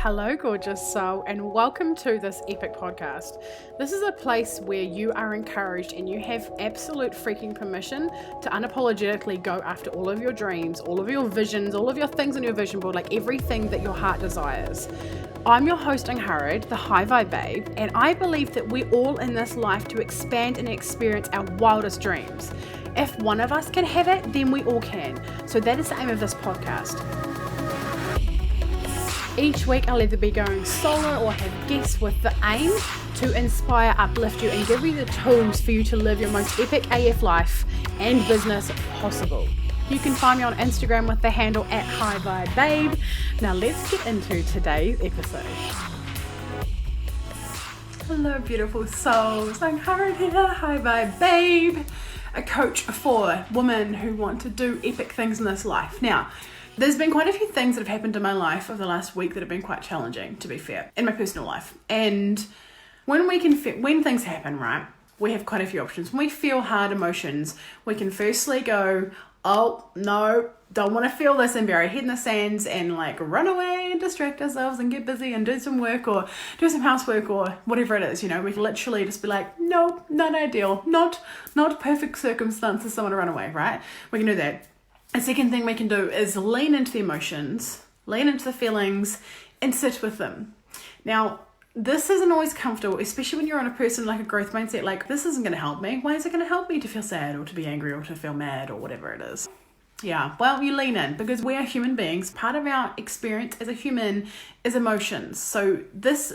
Hello, gorgeous soul, and welcome to this epic podcast. This is a place where you are encouraged and you have absolute freaking permission to unapologetically go after all of your dreams, all of your visions, all of your things on your vision board, like everything that your heart desires. I'm your host, Angharad, the High Vibe Babe, and I believe that we're all in this life to expand and experience our wildest dreams. If one of us can have it, then we all can. So that is the aim of this podcast. Each week I'll either be going solo or have guests with the aim to inspire, uplift you and give you the tools for you to live your most epic AF life and business possible. You can find me on Instagram with the handle @HighVibeBabe. Now let's get into today's episode. Hello beautiful souls, I'm Angharad here, High Vibe Babe, a coach for women who want to do epic things in this life. Now, there's been quite a few things that have happened in my life over the last week that have been quite challenging, to be fair, in my personal life. And when things happen, right, we have quite a few options. When we feel hard emotions, we can firstly go, oh no, don't want to feel this, and bury our head in the sands and like run away and distract ourselves and get busy and do some work or do some housework or whatever it is. You know, we can literally just be like, no, not ideal, not perfect circumstances, someone to run away, right? We can do that. A second thing we can do is lean into the emotions, lean into the feelings, and sit with them. Now, this isn't always comfortable, especially when you're on a person like a growth mindset, like this isn't going to help me. Why is it going to help me to feel sad or to be angry or to feel mad or whatever it is? Yeah, well, you lean in because we are human beings. Part of our experience as a human is emotions. So this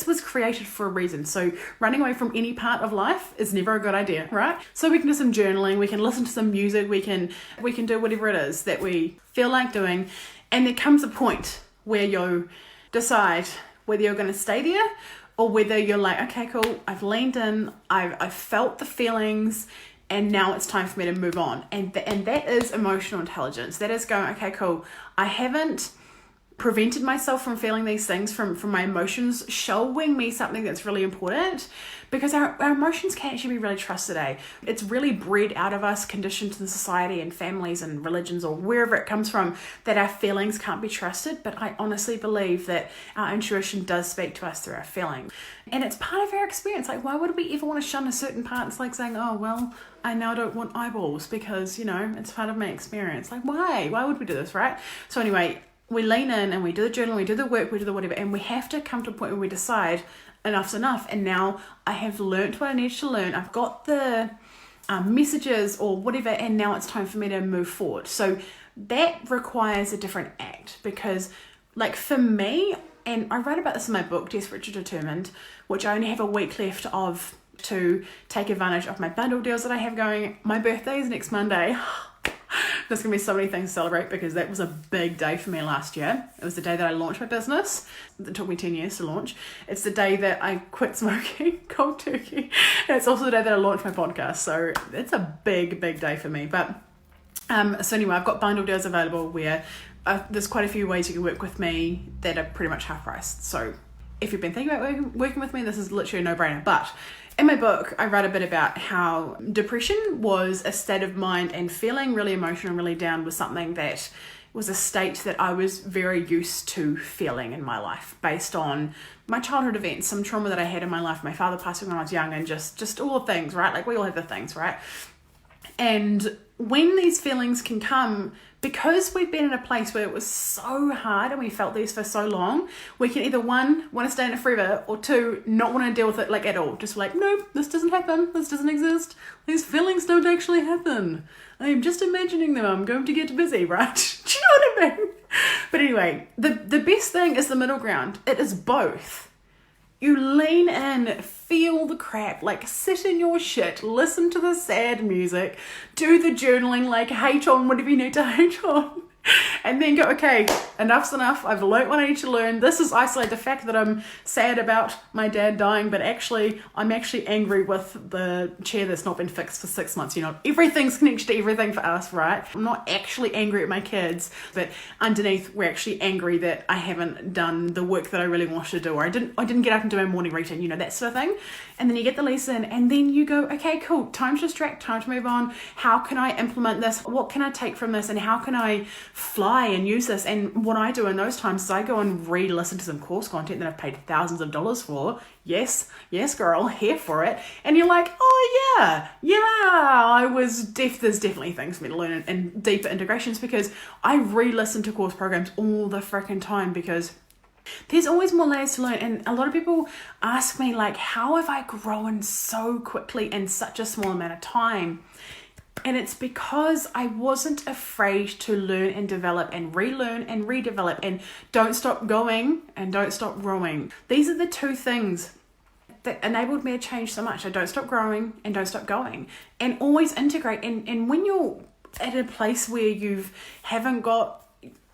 was created for a reason. So running away from any part of life is never a good idea, right? So we can do some journaling, we can listen to some music, we can do whatever it is that we feel like doing. And there comes a point where you decide whether you're going to stay there or whether you're like, okay, cool, I've leaned in, I've felt the feelings, and now it's time for me to move on. And that is emotional intelligence. That is going, okay, cool, I haven't prevented myself from feeling these things, from my emotions showing me something that's really important, because our emotions can actually be really trusted. It's really bred out of us, conditioned in society and families and religions or wherever it comes from, that our feelings can't be trusted. But I honestly believe that our intuition does speak to us through our feelings, and it's part of our experience. Like, why would we ever want to shun a certain part? It's like saying, oh well, I now don't want eyeballs because, you know, it's part of my experience. Like, why would we do this, right? So anyway, we lean in and we do the journal, we do the work, we do the whatever, and we have to come to a point where we decide enough's enough. And now I have learned what I need to learn. I've got the messages or whatever, and now it's time for me to move forward. So that requires a different act, because like for me, and I write about this in my book, Desperate to Determined, which I only have a week left of to take advantage of my bundle deals that I have going. My birthday is next Monday. There's going to be so many things to celebrate because that was a big day for me last year. It was the day that I launched my business. It took me 10 years to launch. It's the day that I quit smoking cold turkey. And it's also the day that I launched my podcast. So it's a big, big day for me. But so anyway, I've got bundle deals available where there's quite a few ways you can work with me that are pretty much half price. So if you've been thinking about working with me, this is literally a no-brainer. But in my book, I write a bit about how depression was a state of mind, and feeling really emotional and really down was something that was a state that I was very used to feeling in my life based on my childhood events, some trauma that I had in my life, my father passing when I was young, and just all the things, right? Like we all have the things, right? And when these feelings can come, because we've been in a place where it was so hard and we felt these for so long, we can either one, want to stay in it forever, or two, not want to deal with it like at all. Just like, nope, this doesn't happen. This doesn't exist. These feelings don't actually happen. I'm just imagining them. I'm going to get busy, right? Do you know what I mean? But anyway, the best thing is the middle ground. It is both. You lean in, feel the crap, like sit in your shit, listen to the sad music, do the journaling, like hate on whatever you need to hate on, and then go, okay, enough's enough. I've learnt what I need to learn. This is isolate the fact that I'm sad about my dad dying, but actually I'm actually angry with the chair that's not been fixed for 6 months. You know, everything's connected to everything for us, right? I'm not actually angry at my kids, but underneath we're actually angry that I haven't done the work that I really wanted to do, or I didn't get up and do my morning routine, you know, that sort of thing. And then you get the lesson, and then you go, okay, cool, time to distract, time to move on. How can I implement this? What can I take from this? And how can I fly and use this. And what I do in those times is I go and re-listen to some course content that I've paid thousands of dollars for. Yes, girl, here for it. And you're like, oh yeah, there's definitely things for me to learn and deeper integrations, because I re-listen to course programs all the freaking time, because there's always more layers to learn. And a lot of people ask me, like, how have I grown so quickly in such a small amount of time? And it's because I wasn't afraid to learn and develop and relearn and redevelop, and don't stop going and don't stop growing. These are the two things that enabled me to change so much. I don't stop growing and don't stop going, and always integrate. And when you're at a place where you haven't got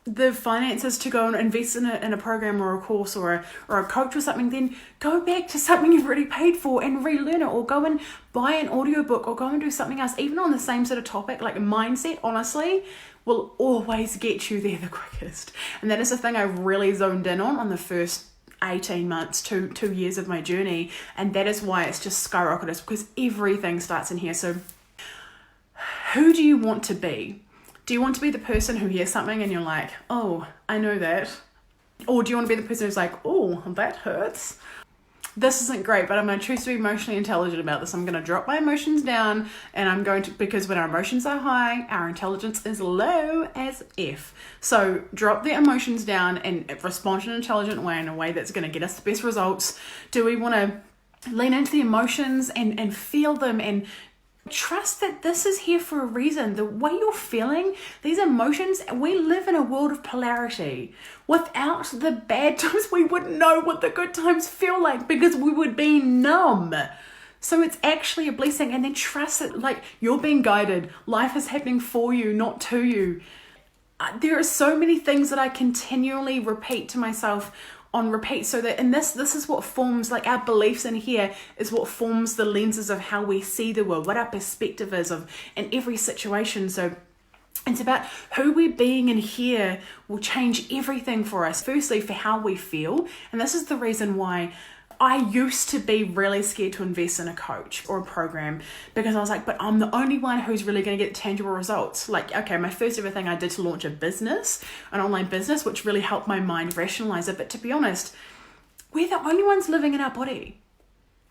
the finances to go and invest in a program or a course or a coach or something, then go back to something you've already paid for and relearn it, or go and buy an audiobook, or go and do something else, even on the same sort of topic. Like, mindset, honestly, will always get you there the quickest. And that is the thing I really zoned in on the first 18 months, 2 years of my journey. And that is why it's just skyrocketed, because everything starts in here. So who do you want to be? Do you want to be the person who hears something and you're like, oh, I know that? Or do you want to be the person who's like, oh, that hurts? This isn't great, but I'm going to choose to be emotionally intelligent about this. I'm going to drop my emotions down, and I'm going to, because when our emotions are high, our intelligence is low as F. So drop the emotions down and respond in an intelligent way, in a way that's going to get us the best results. Do we want to lean into the emotions and feel them, and trust that this is here for a reason? The way you're feeling, these emotions, we live in a world of polarity. Without the bad times, we wouldn't know what the good times feel like, because we would be numb. So it's actually a blessing. And then trust that, like, you're being guided. Life is happening for you, not to you. There are so many things that I continually repeat to myself on repeat, so that, and this is what forms, like, our beliefs in here is what forms the lenses of how we see the world, what our perspective is of in every situation. So it's about who we're being in here will change everything for us. Firstly, for how we feel. And this is the reason why I used to be really scared to invest in a coach or a program, because I was like, but I'm the only one who's really going to get tangible results. Like, okay, my first ever thing I did to launch a business, an online business, which really helped my mind rationalize it. But to be honest, we're the only ones living in our body.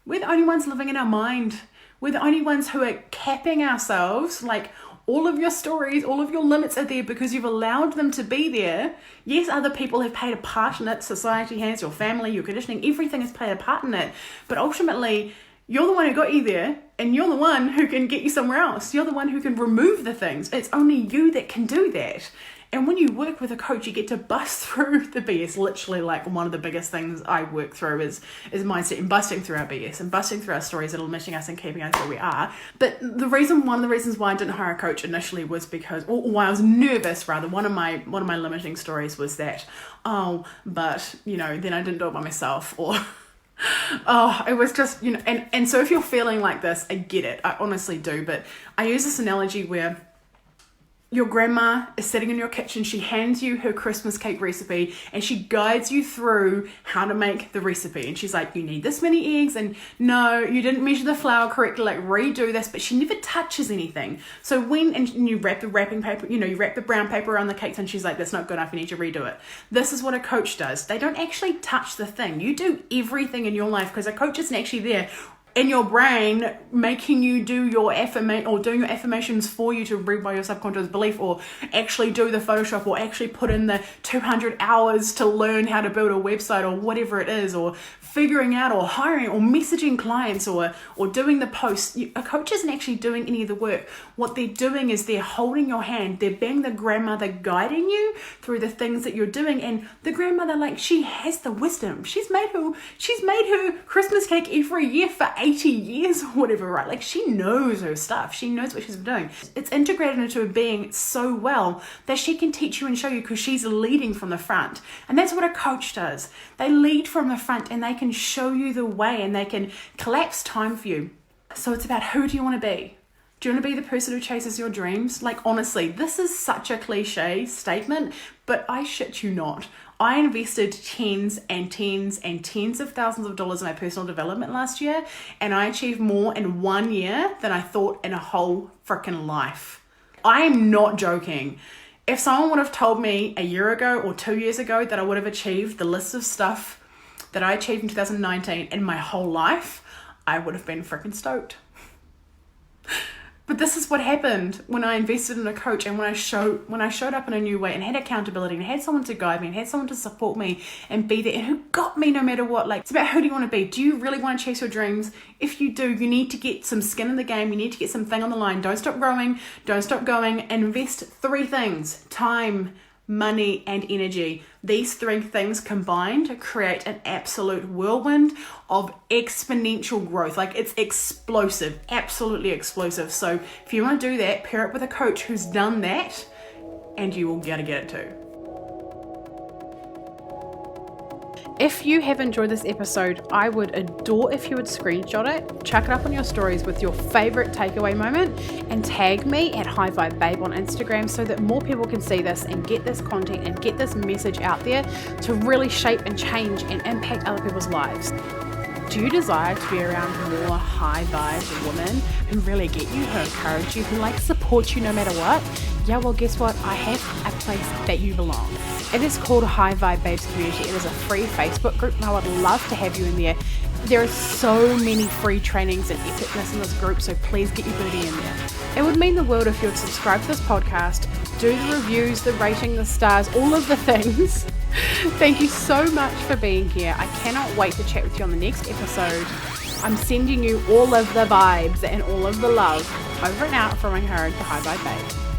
We're the only ones living in our mind. We're the only ones who are capping ourselves. Like, all of your stories, all of your limits are there because you've allowed them to be there. Yes, other people have played a part in it. Society has, your family, your conditioning, everything has played a part in it. But ultimately, you're the one who got you there, and you're the one who can get you somewhere else. You're the one who can remove the things. It's only you that can do that. And when you work with a coach, you get to bust through the BS. Literally, like, one of the biggest things I work through is mindset, and busting through our BS and busting through our stories that are limiting us and keeping us where we are. But one of the reasons why I didn't hire a coach initially was because, or why I was nervous rather, one of my limiting stories was that, but, then I didn't do it by myself, or it was just, and so if you're feeling like this, I get it. I honestly do. But I use this analogy where your grandma is sitting in your kitchen, she hands you her Christmas cake recipe, and she guides you through how to make the recipe. And she's like, you need this many eggs, and no, you didn't measure the flour correctly, like, redo this. But she never touches anything. So and you wrap the wrapping paper, you wrap the brown paper around the cakes, and she's like, that's not good enough, you need to redo it. This is what a coach does. They don't actually touch the thing. You do everything in your life, because a coach isn't actually there in your brain making you do your doing your affirmations for you to rewire your subconscious belief, or actually do the Photoshop, or actually put in the 200 hours to learn how to build a website, or whatever it is, or figuring out, or hiring, or messaging clients, or doing the posts. A coach isn't actually doing any of the work. What they're doing is they're holding your hand. They're being the grandmother guiding you through the things that you're doing. And the grandmother, like, she has the wisdom. She's made her Christmas cake every year for 80 years or whatever, right? Like, she knows her stuff. She knows what she's doing. It's integrated into her being so well that she can teach you and show you, because she's leading from the front. And that's what a coach does. They lead from the front, and they can show you the way, and they can collapse time for you. So it's about, who do you want to be? Do you want to be the person who chases your dreams? Like, honestly, this is such a cliche statement, but I shit you not. I invested tens and tens and tens of thousands of dollars in my personal development last year, and I achieved more in 1 year than I thought in a whole freaking life. I am not joking. If someone would have told me a year ago or 2 years ago that I would have achieved the list of stuff that I achieved in 2019 in my whole life, I would have been freaking stoked. But this is what happened when I invested in a coach, and when I showed up in a new way and had accountability and had someone to guide me and had someone to support me and be there and who got me no matter what. Like, it's about who do you want to be? Do you really want to chase your dreams? If you do, you need to get some skin in the game. You need to get something on the line. Don't stop growing. Don't stop going. And invest 3 things: time, money, and energy. These 3 things combined create an absolute whirlwind of exponential growth. Like, it's explosive, absolutely explosive. So if you want to do that, pair up with a coach who's done that, and you will be able to get it too. If you have enjoyed this episode, I would adore if you would screenshot it, chuck it up on your stories with your favorite takeaway moment, and tag me at High Vibe Babe on Instagram so that more people can see this and get this content and get this message out there to really shape and change and impact other people's lives. Do you desire to be around more high vibe women who really get you, who encourage you, who support you no matter what? Yeah, well, guess what? I have a place that you belong. It is called High Vibe Babes Community. It is a free Facebook group, and I would love to have you in there. There are so many free trainings and epicness in this group, so please get your booty in there. It would mean the world if you would subscribe to this podcast, do the reviews, the rating, the stars, all of the things. Thank you so much for being here. I cannot wait to chat with you on the next episode. I'm sending you all of the vibes and all of the love. Over and out from Angharad, the High Vibe Babe.